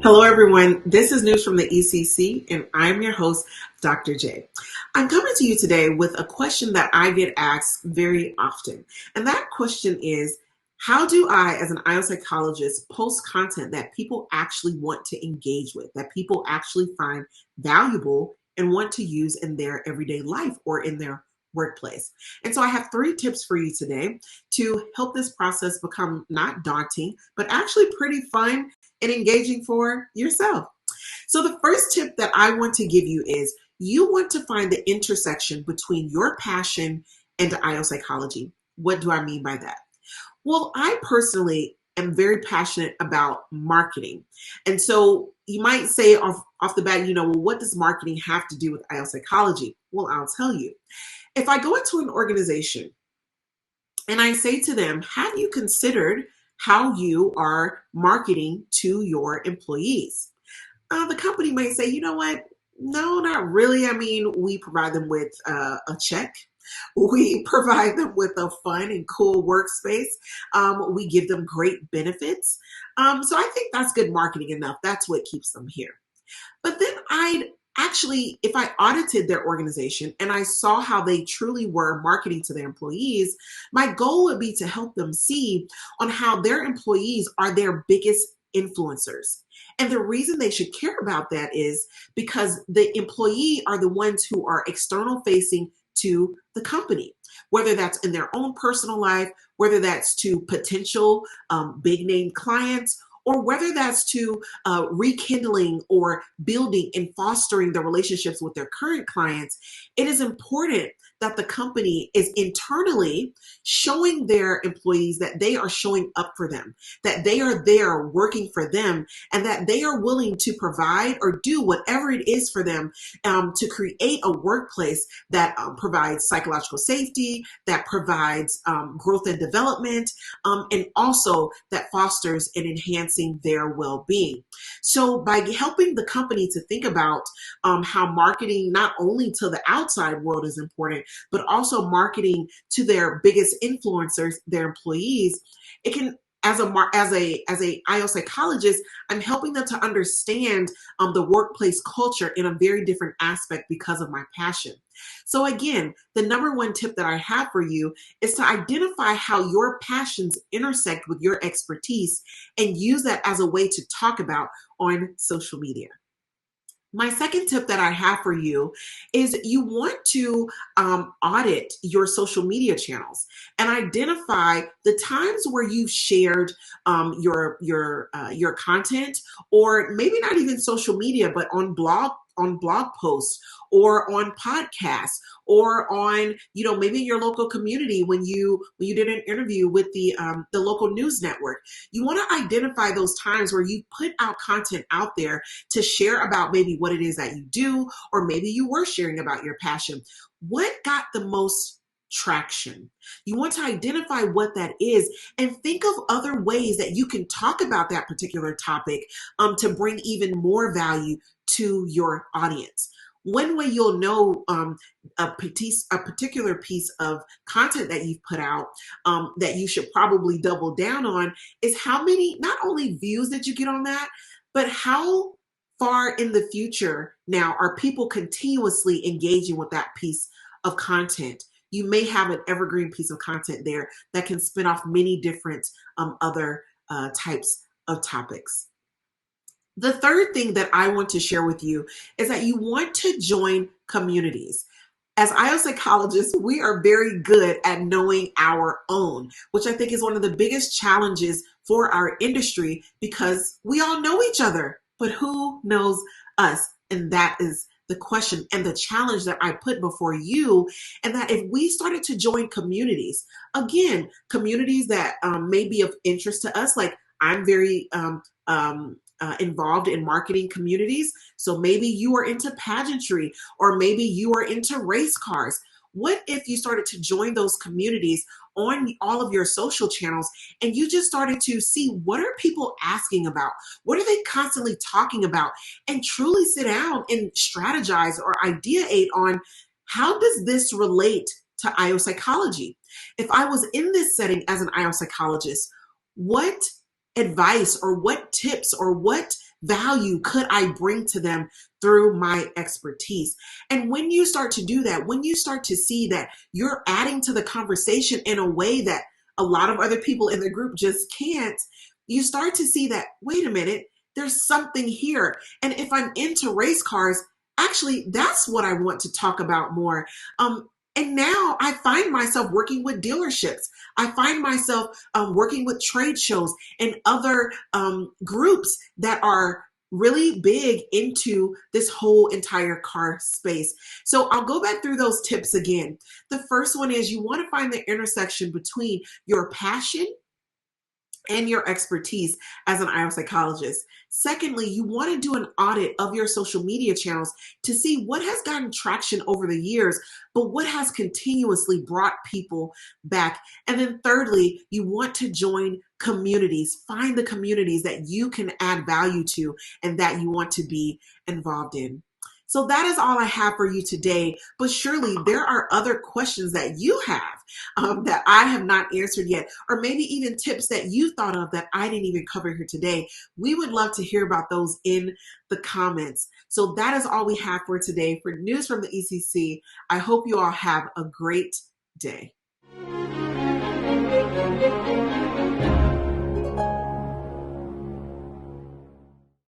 Hello, everyone. This is News from the ECC, and I'm your host, Dr. J. I'm coming to you today with a question that I get asked very often. And that question is, how do I, as an IO psychologist, post content that people actually want to engage with, that people actually find valuable and want to use in their everyday life or in their workplace? And so I have 3 tips for you today to help this process become not daunting, but actually pretty fun and engaging for yourself. So the first tip that I want to give you is you want to find the intersection between your passion and IO psychology. What do I mean by that? Well, I personally am very passionate about marketing. And so you might say off the bat, well, what does marketing have to do with IO psychology? Well, I'll tell you. If I go into an organization and I say to them, have you considered how you are marketing to your employees? The company might say, you know what? No, not really. I mean, we provide them with a check. We provide them with a fun and cool workspace. We give them great benefits. So I think that's good marketing enough. That's what keeps them here. But then if I audited their organization and I saw how they truly were marketing to their employees, my goal would be to help them see on how their employees are their biggest influencers. And the reason they should care about that is because the employee are the ones who are external facing to the company, whether that's in their own personal life, whether that's to potential big name clients, or whether that's to rekindling or building and fostering the relationships with their current clients. It is important that the company is internally showing their employees that they are showing up for them, that they are there working for them, and that they are willing to provide or do whatever it is for them to create a workplace that provides psychological safety, that provides growth and development, and also that fosters and enhancing their well-being. So by helping the company to think about how marketing not only to the outside world is important, but also marketing to their biggest influencers, their employees, it can, as a IO psychologist, I'm helping them to understand the workplace culture in a very different aspect because of my passion. So again, the number 1 tip that I have for you is to identify how your passions intersect with your expertise and use that as a way to talk about on social media. My second tip that I have for you is you want to audit your social media channels and identify the times where you've shared your content, or maybe not even social media, but on blog posts or on podcasts or on, maybe in your local community when you did an interview with the local news network. You want to identify those times where you put out content out there to share about maybe what it is that you do, or maybe you were sharing about your passion. What got the most traction? You want to identify what that is and think of other ways that you can talk about that particular topic to bring even more value to your audience. One way you'll know a particular piece of content that you've put out that you should probably double down on is how many, not only views that you get on that, but how far in the future now are people continuously engaging with that piece of content. You may have an evergreen piece of content there that can spin off many different other types of topics. The third thing that I want to share with you is that you want to join communities. As IO psychologists, we are very good at knowing our own, which I think is one of the biggest challenges for our industry because we all know each other, but who knows us? And that is the question and the challenge that I put before you, and that if we started to join communities, again, communities that may be of interest to us, like I'm very involved in marketing communities. So maybe you are into pageantry, or maybe you are into race cars. What if you started to join those communities on all of your social channels and you just started to see what are people asking about? What are they constantly talking about? And truly sit down and strategize or ideate on how does this relate to IO psychology? If I was in this setting as an IO psychologist, what advice or what tips or what value could I bring to them through my expertise? And when you start to do that, when you start to see that you're adding to the conversation in a way that a lot of other people in the group just can't, you start to see that, wait a minute, there's something here. And if I'm into race cars, actually, that's what I want to talk about more. And now I find myself working with dealerships. I find myself working with trade shows and other groups that are really big into this whole entire car space. So I'll go back through those tips again. The first one is you want to find the intersection between your passion and your expertise as an IO psychologist. Secondly, you want to do an audit of your social media channels to see what has gotten traction over the years, but what has continuously brought people back. And then thirdly, you want to join communities. Find the communities that you can add value to and that you want to be involved in. So that is all I have for you today, but surely there are other questions that you have that I have not answered yet, or maybe even tips that you thought of that I didn't even cover here today. We would love to hear about those in the comments. So that is all we have for today. For News from the ECC, I hope you all have a great day.